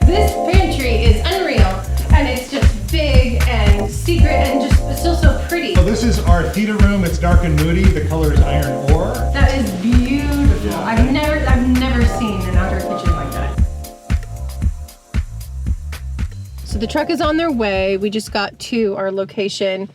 This pantry is unreal, and it's just big and secret and just still so pretty. So this is our theater room. It's dark and moody. The color is iron ore. That is beautiful. Yeah. I've never seen an outdoor kitchen like that. So the truck is on their way. We just got to our location.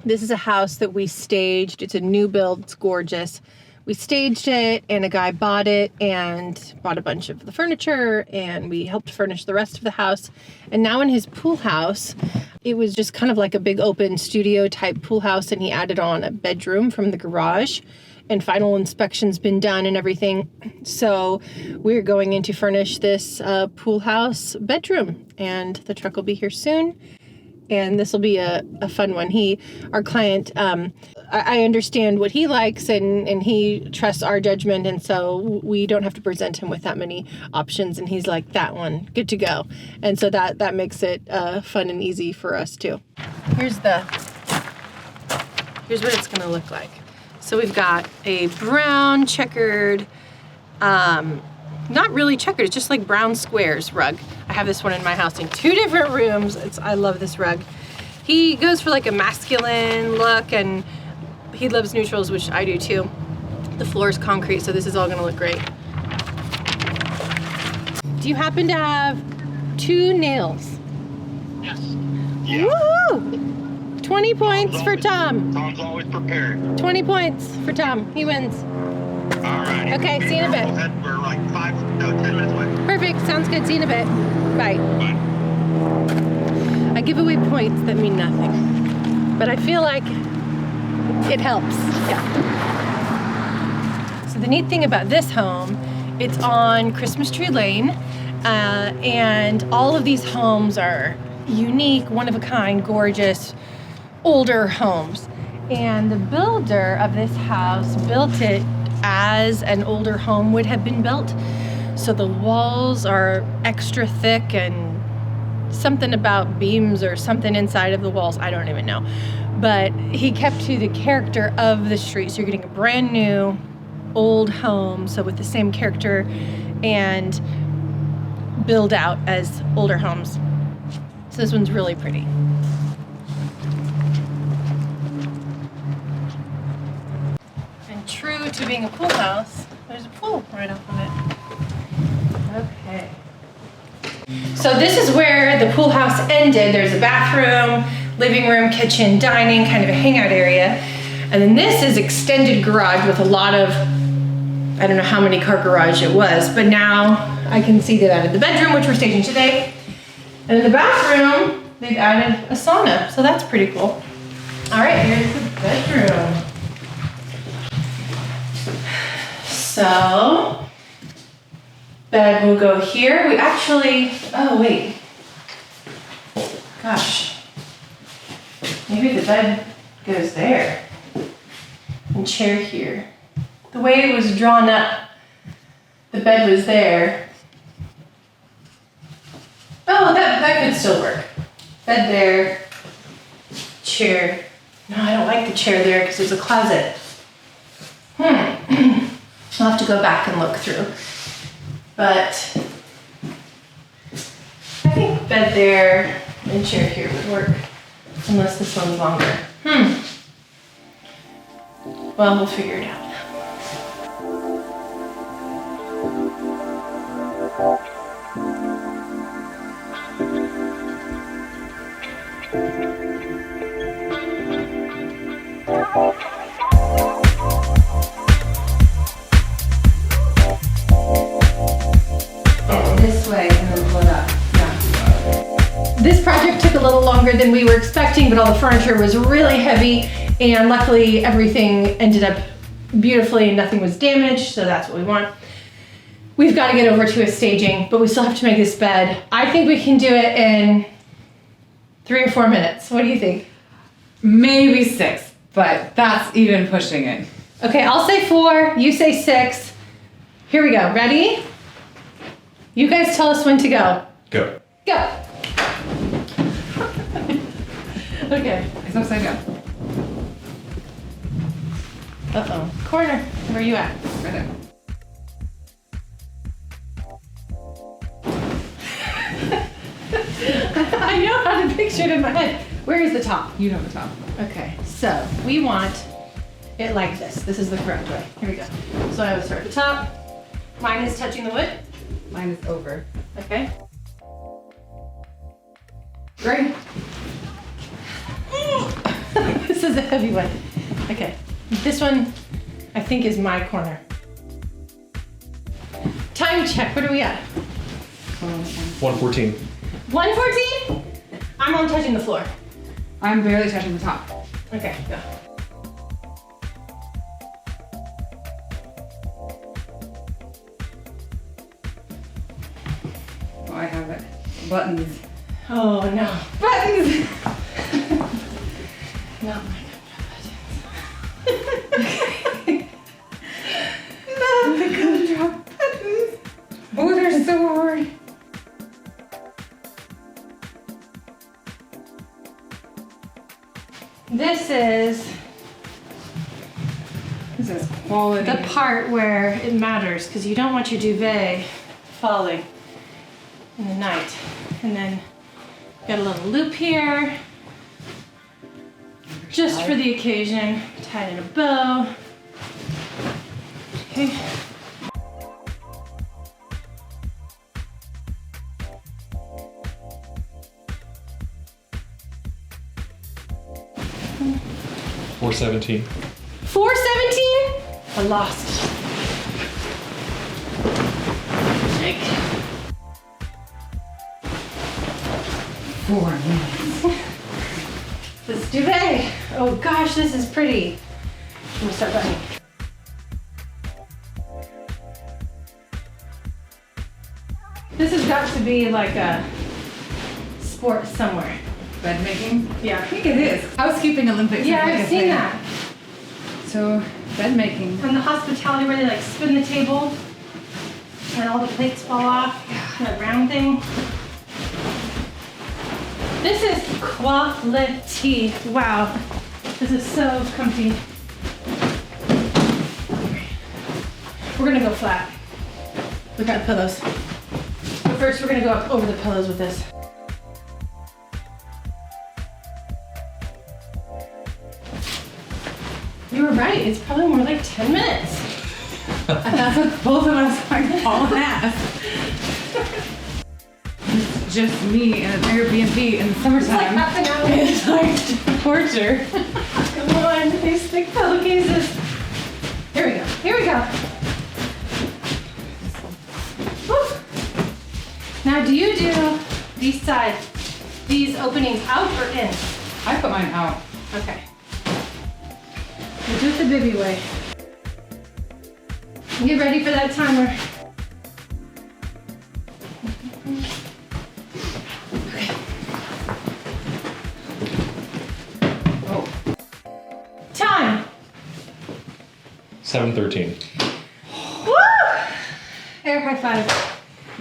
This is a house that we staged. It's a new build. It's gorgeous. We staged it, and a guy bought it and bought a bunch of the furniture, and we helped furnish the rest of the house. And now in his pool house, it was just kind of like a big open studio type pool house, and he added on a bedroom from the garage, and final inspection's been done and everything. So we're going in to furnish this pool house bedroom, and the truck will be here soon. And this will be a fun one. Our client, I understand what he likes, and he trusts our judgment, and so we don't have to present him with that many options, and he's like, that one, good to go. And so that makes it fun and easy for us too. Here's what it's gonna look like. So we've got a brown checkered, not really checkered, it's just like brown squares rug. I have this one in my house in 2 different rooms. I love this rug. He goes for like a masculine look, and he loves neutrals, which I do too. The floor is concrete, so this is all gonna look great. Do you happen to have 2 nails? Yes. Yeah. Woohoo! 20 points for Tom. Tom's always prepared. 20 points for Tom. He wins. All right. Okay, see you in a bit. We're like 10 minutes away. Perfect, sounds good. See you in a bit. Bye. Bye. I give away points that mean nothing, but I feel like it helps. Yeah. So the neat thing about this home, it's on Christmas Tree Lane, and all of these homes are unique, one-of-a-kind, gorgeous, older homes. And the builder of this house built it as an older home would have been built. So the walls are extra thick, and something about beams or something inside of the walls, I don't even know. But he kept to the character of the street. So you're getting a brand new old home, so with the same character and build out as older homes. So this one's really pretty. And true to being a pool house, there's a pool right off of it. Okay. So this is where the pool house ended. There's a bathroom, living room, kitchen, dining, kind of a hangout area. And then this is extended garage with a lot of, I don't know how many car garage it was, but now I can see they've added the bedroom, which we're staging today. And in the bathroom, they've added a sauna, so that's pretty cool. All right, here's the bedroom. So, bed will go here. We actually, oh wait. Gosh. Maybe the bed goes there. And chair here. The way it was drawn up, the bed was there. Oh, that could still work. Bed there, chair. No, I don't like the chair there because there's a closet. I'll have to go back and look through. But I think bed there and chair here would work, unless this one's longer. Well, we'll figure it out. This way and then pull it up. Yeah. This project took a little longer than we were expecting, but all the furniture was really heavy, and luckily everything ended up beautifully and nothing was damaged, so that's what we want. We've got to get over to a staging, but we still have to make this bed. I think we can do it in 3 or 4 minutes. What do you think? Maybe 6, but that's even pushing it. Okay, I'll say 4, you say 6. Here we go, ready? You guys tell us when to go. Go. Go. Okay. It's upside down. Uh-oh. Corner. Where are you at? Right there. pictured in my head. Where is the top? You know the top. Okay, so we want it like this. This is the correct way. Here we go. So I would start at the top. Mine is touching the wood. Mine is over. Okay. Great. This is a heavy one. Okay. This one, I think, is my corner. Time check. What are we at? 114. 114? I'm only touching the floor. I'm barely touching the top. Okay, go. Oh, I have it. Buttons. Oh no. Buttons! Not my Not the gumdrop buttons. Oh, they're so hard. This is Quality. the part where it matters because you don't want your duvet falling in the night. And then got a little loop here, just for the occasion. Tied in a bow. Okay. $417. 417? I lost. Jake. 4 minutes. This duvet. Oh gosh, this is pretty. I'm gonna start buttoning. This has got to be like a sport somewhere. Bed making? Yeah. I think it is. Housekeeping Olympics. Yeah, is like I've a seen thing. that. So, bed making. And the hospitality where they like spin the table and all the plates fall off. That round thing. This is quality. Wow. This is so comfy. We're gonna go flat. Look at the pillows. But first we're gonna go up over the pillows with this. You were right, it's probably more like 10 minutes. And that's what both of us are hauling ass. It's just me and an Airbnb in the summertime. Half an hour. It's like torture. Come on, these thick pillowcases. Here we go, here we go. Woo. Now do you do these sides, these openings out or in? I put mine out. Okay. We'll do it the BiBi way. Get ready for that timer. Okay. Oh. Time. 713. Woo! Air high five.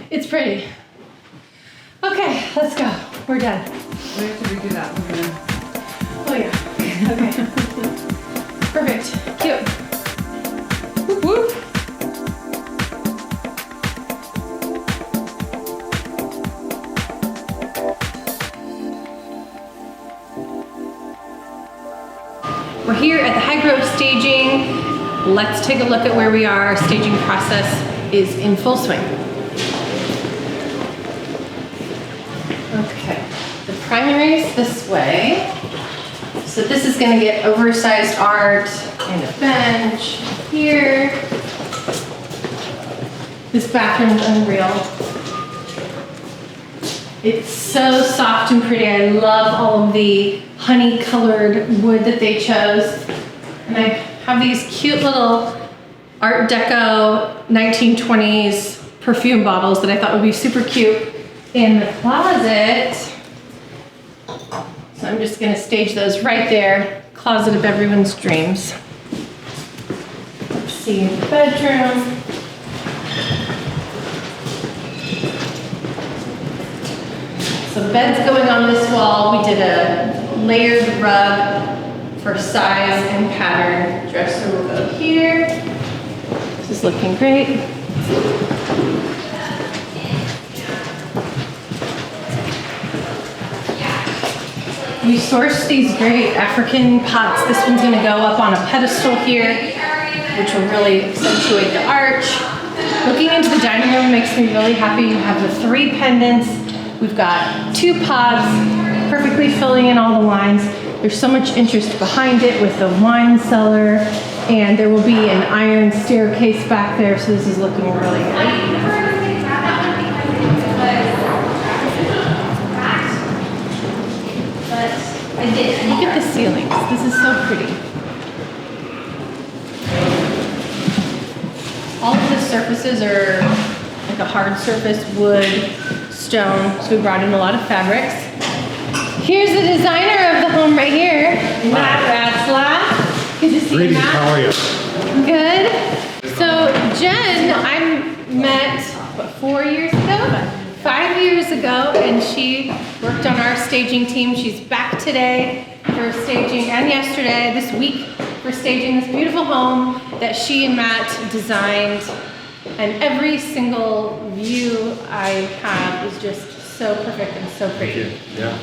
It's pretty. Okay, let's go. We're done. We have to redo that. We're gonna... Oh yeah. Okay. Perfect. Cute. Whoop, whoop. We're here at the High Grove staging. Let's take a look at where we are. Our staging process is in full swing. Okay, the primary is this way. So this is gonna get oversized art and a bench here. This bathroom's unreal. It's so soft and pretty. I love all of the honey colored wood that they chose. And I have these cute little Art Deco 1920s perfume bottles that I thought would be super cute in the closet. So I'm just gonna stage those right there. Closet of everyone's dreams. Let's see, the bedroom. So the bed's going on this wall. We did a layered rug for size and pattern. Dresser will go here. This is looking great. You sourced these great African pots. This one's gonna go up on a pedestal here, which will really accentuate the arch. Looking into the dining room makes me really happy. You have the 3 pendants. We've got 2 pods, perfectly filling in all the lines. There's so much interest behind it with the wine cellar, and there will be an iron staircase back there, so this is looking really good. Look at the ceilings. This is so pretty. All of the surfaces are like a hard surface, wood, stone, so we brought in a lot of fabrics. Here's the designer of the home right here, Matt Ratzlaff. Good to see you, Greetings, Matt. how are you? Good. So Jen, I met 4 years ago, 5 years ago, and she worked on our staging team. She's back today for staging, and yesterday, this week, for staging this beautiful home that she and Matt designed. And every single view I have is just so perfect and so pretty. Thank you. Yeah.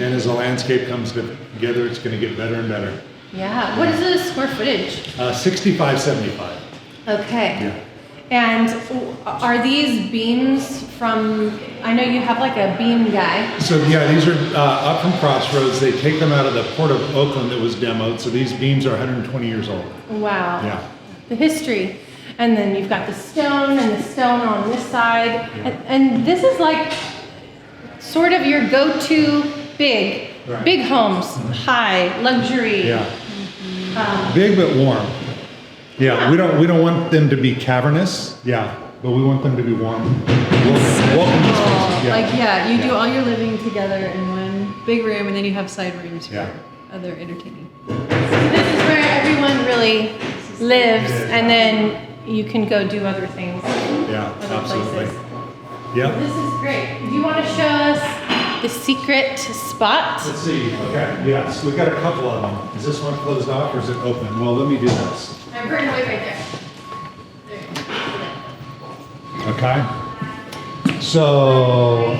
And as the landscape comes together, it's going to get better and better. Yeah. What is the square footage? 6575. Okay. Yeah. And are these beams from, I know you have like a beam guy. So yeah, these are up from Crossroads. They take them out of the Port of Oakland that was demoed. So these beams are 120 years old. Wow. Yeah. The history. And then you've got the stone and the stone on this side. Yeah. And this is like sort of your go-to big, Right. big homes, high, luxury. Yeah. Big but warm. Yeah, we don't want them to be cavernous. Yeah, but we want them to be warm. Welcome spaces. Yeah. Like, yeah, you do all your living together in one big room, and then you have side rooms for Yeah. other entertaining. This is where everyone really lives, and then you can go do other things. Yeah, Other absolutely. places. Yeah. This is great. Do you want to show us the secret spot? Let's see. Okay. Yes, we've got a couple of them. Is this one closed off or is it open? Well, let me do this. I'm right there. Okay. So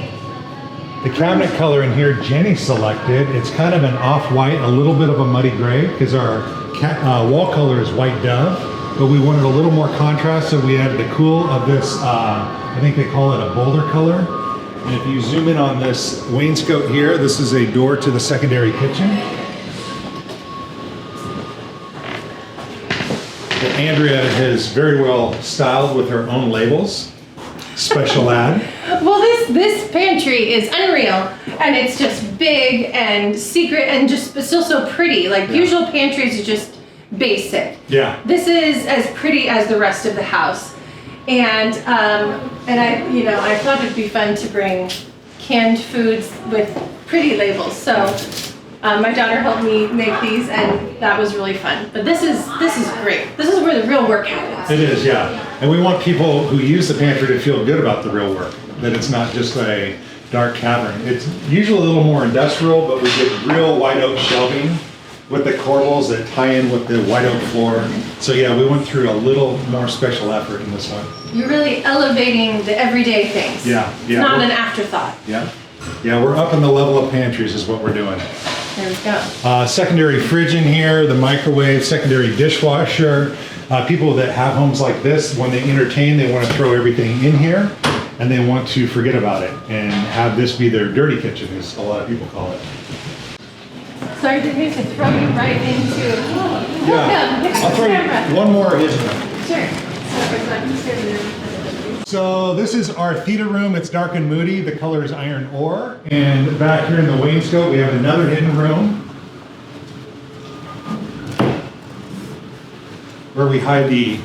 the cabinet color in here, Jenny selected. It's kind of an off-white, a little bit of a muddy gray, because our wall color is white dove, but we wanted a little more contrast, so we added the cool of this. I think they call it a boulder color. And if you zoom in on this wainscot here, this is a door to the secondary kitchen that Andrea has very well styled with her own labels. Special ad. Well, this pantry is unreal, and it's just big and secret and just still so pretty. Like usual pantries are just basic. Yeah. This is as pretty as the rest of the house, and I thought it'd be fun to bring canned foods with pretty labels. So my daughter helped me make these, and that was really fun. But this is great. This is where the real work happens. It is, yeah. And we want people who use the pantry to feel good about the real work, that it's not just a dark cavern. It's usually a little more industrial, but we get real white oak shelving with the corbels that tie in with the white oak floor. So yeah, we went through a little more special effort in this one. You're really elevating the everyday things. Yeah, It's yeah. not an afterthought. Yeah. Yeah, we're up in the level of pantries is what we're doing. There we go. Secondary fridge in here, the microwave, secondary dishwasher. People that have homes like this, when they entertain, they want to throw everything in here, and they want to forget about it and have this be their dirty kitchen, as a lot of people call it. Sorry, didn't mean to throw you right into. Yeah, I'll throw you one more, isn't it? Sure. So this is our theater room. It's dark and moody. The color is iron ore. And back here in the wainscot, we have another hidden room where we hide the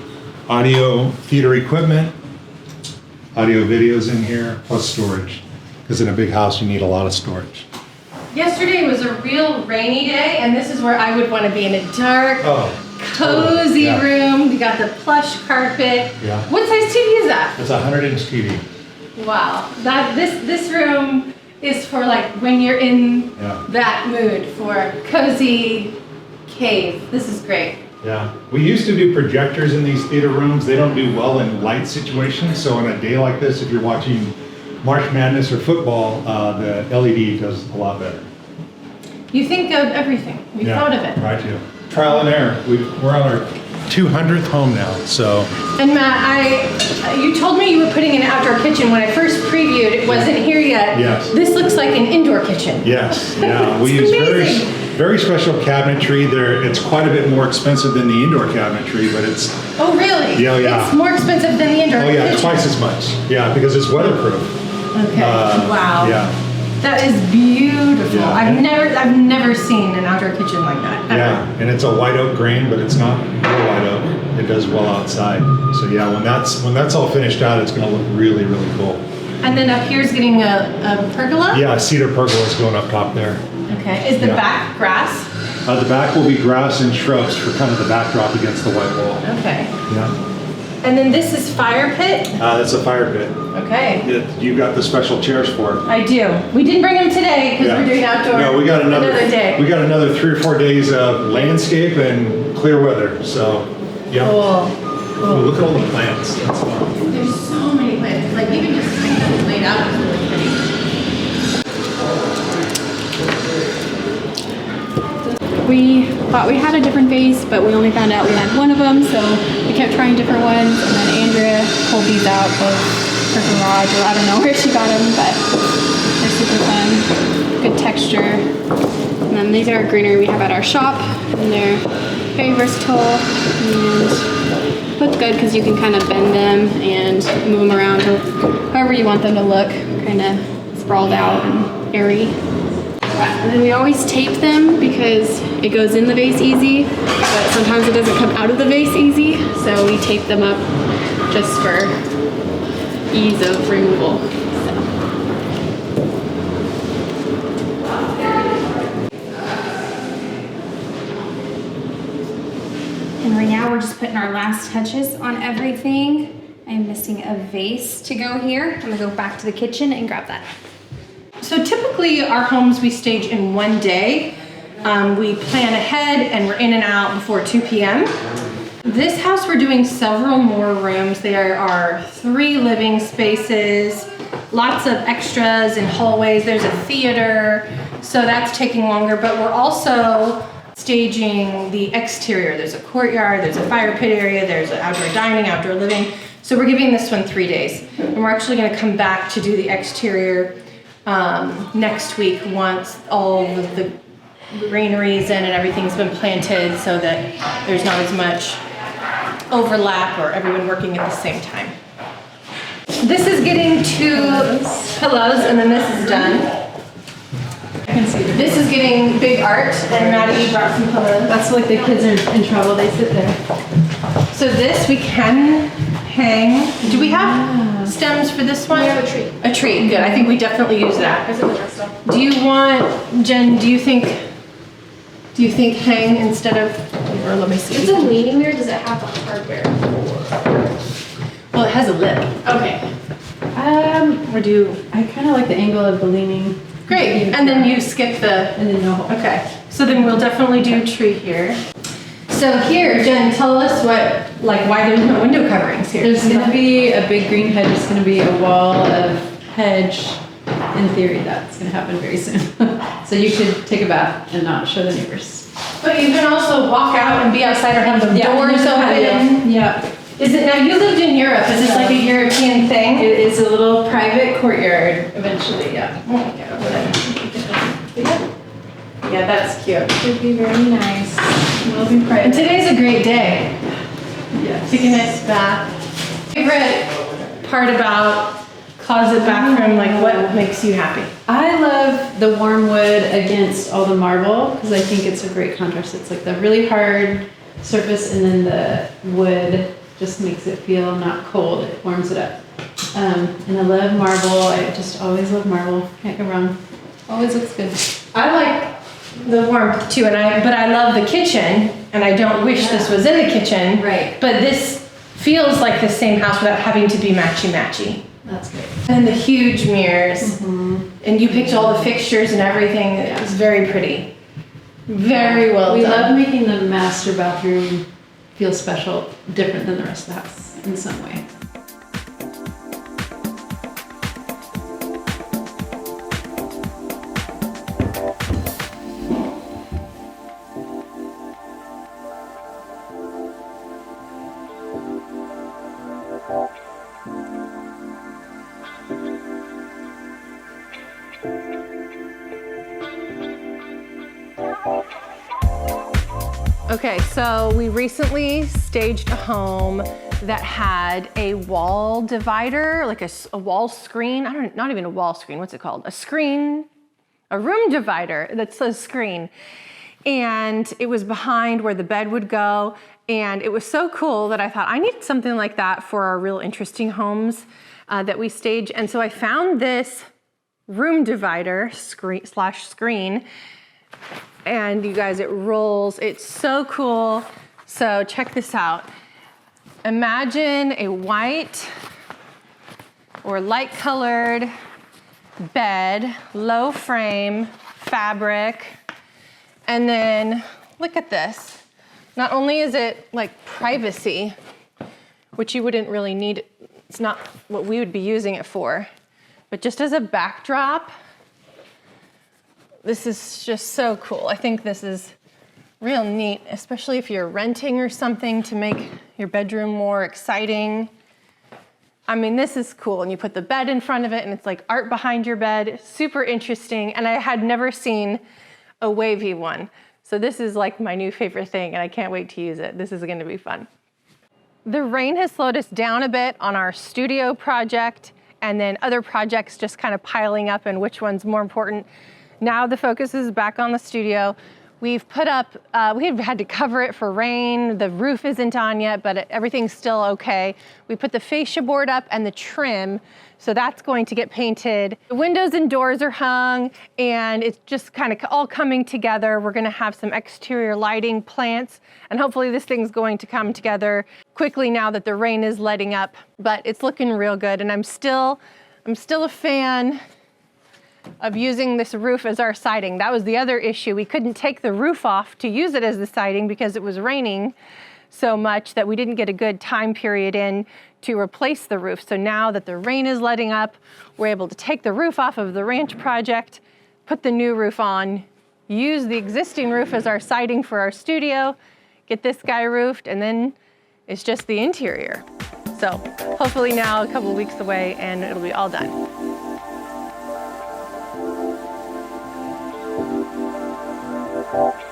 audio theater equipment, audio videos in here, plus storage. Because in a big house, you need a lot of storage. Yesterday was a real rainy day, and this is where I would want to be, in a dark, cozy yeah. room. We got the plush carpet. Yeah. What size TV is that? It's a 100-inch TV. Wow. This room is for like when you're in Yeah. that mood for a cozy cave. This is great. Yeah, we used to do projectors in these theater rooms. They don't do well in light situations. So on a day like this, if you're watching March Madness or football, the LED does a lot better. You think of everything. We thought of it. Right, too. Trial and error. We're on our 200th home now, so. And Matt, you told me you were putting an outdoor kitchen. When I first previewed, it wasn't here yet. Yes. This looks like an indoor kitchen. Yes, yeah. We It's use amazing. very special cabinetry. It's quite a bit more expensive than the indoor cabinetry, but it's, Oh, really? Yeah, yeah. It's more expensive than the indoor oh yeah, kitchen. twice as much. Yeah, because it's weatherproof. Okay. Wow. Yeah, That is beautiful. Yeah. I've never seen an outdoor kitchen like that. Ever. yeah. And it's a white oak grain, but it's not real white oak. It does well outside. So yeah, when that's all finished out, it's gonna look really, really cool. And then up here's getting a pergola? Yeah, cedar pergola is going up top there. Okay. Is the Yeah. back grass? The back will be grass and shrubs for kind of the backdrop against the white wall. Okay. Yeah. And then this is fire pit? That's a fire pit. Okay. You got the special chairs for it. I do. We didn't bring them today because we're doing outdoor. No, we got another day. We got another 3 or 4 days of landscape and clear weather. So, yeah. Cool. Oh, look at all the plants. That's fun. There's so many plants. Like even just how it's laid out is really pretty. We thought we had a different vase, but we only found out we had one of them, so we kept trying different ones. And then Andrea pulled these out of her garage, or I don't know where she got them, but they're super fun. Good texture. And then these are greenery we have at our shop, and they're very versatile and look good because you can kind of bend them and move them around to however you want them to look, kind of sprawled out and airy. And then we always tape them because it goes in the vase easy, but sometimes it doesn't come out of the vase easy, so we tape them up just for ease of removal. And right now we're just putting our last touches on everything. I'm missing a vase to go here. I'm gonna go back to the kitchen and grab that. So typically our homes we stage in one day. We plan ahead and we're in and out before 2 p.m. This house we're doing several more rooms. There are 3 living spaces, lots of extras and hallways. There's a theater, so that's taking longer, but we're also staging the exterior. There's a courtyard, there's a fire pit area, there's an outdoor dining, outdoor living. So we're giving this one 3 days. And we're actually gonna come back to do the exterior next week once all of the greenery's in and everything's been planted so that there's not as much overlap or everyone working at the same time. This is getting 2 pillows and then this is done. I can see This is getting big art and Maddie brought some pillows. That's like the kids are in trouble. They sit there. So this we can hang. Do we have stems for this one? We have a tree. A tree, good. I think we definitely use that. Is it the dress stuff? Do you want, Jen, do you think hang instead of, or let me see. It's a leaning mirror. Does it have the hardware? Well, it has a lid. Okay. Or do, I kind of like the angle of the leaning. great. And then you skip the, And then no hole. okay. So then we'll definitely do tree here. So here, Jen, tell us why there's no window coverings here. There's gonna be a big green hedge. It's gonna be a wall of hedge. In theory, that's gonna happen very soon. So you could take a bath and not show the neighbors. But you can also walk out and be outside or have the doors open. Yeah. Is it, now you lived in Europe, is this like a European thing? It is a little private courtyard eventually, yeah. Yeah, that's cute. Would be very nice. Will be And private. today's a great day. Yes. Take a nice bath. Favorite part about closet bathroom, like what makes you happy? I love the warm wood against all the marble because I think it's a great contrast. It's like the really hard surface and then the wood just makes it feel not cold. It warms it up. And I love marble. I just always love marble. Can't go wrong. Always looks good. I like the warmth too, but I love the kitchen, and I don't wish this was in the kitchen. Right. But this feels like the same house without having to be matchy-matchy. That's great. And the huge mirrors. And you picked all the fixtures and everything. It was very pretty. Very well We done. love making the master bathroom feel special, different than the rest of the house in some way. Okay, so we recently staged a home that had a wall divider, like a wall screen. Not even a wall screen, what's it called? A screen, a room divider that's a screen. And it was behind where the bed would go. And it was so cool that I thought I need something like that for our real interesting homes that we stage. And so I found this room divider screen. And you guys, it rolls. It's so cool. So check this out. Imagine a white or light colored bed, low frame, fabric. And then look at this. Not only is it like privacy, which you wouldn't really need, it's not what we would be using it for, but just as a backdrop, this is just so cool. I think this is real neat, especially if you're renting or something to make your bedroom more exciting. I mean, this is cool. And you put the bed in front of it and it's like art behind your bed. Super interesting. And I had never seen a wavy one. So this is like my new favorite thing and I can't wait to use it. This is gonna be fun. The rain has slowed us down a bit on our studio project and then other projects just kind of piling up and which one's more important. Now the focus is back on the studio. We've put up, we've had to cover it for rain. The roof isn't on yet, but everything's still okay. We put the fascia board up and the trim, so that's going to get painted. The windows and doors are hung, and it's just kind of all coming together. We're gonna have some exterior lighting, plants, and hopefully this thing's going to come together quickly now that the rain is letting up, but it's looking real good, and I'm still a fan of using this roof as our siding. That was the other issue. We couldn't take the roof off to use it as the siding because it was raining so much that we didn't get a good time period in to replace the roof. So now that the rain is letting up, we're able to take the roof off of the ranch project, put the new roof on, use the existing roof as our siding for our studio, get this guy roofed, and then it's just the interior. So hopefully now a couple weeks away and it'll be all done. Oh.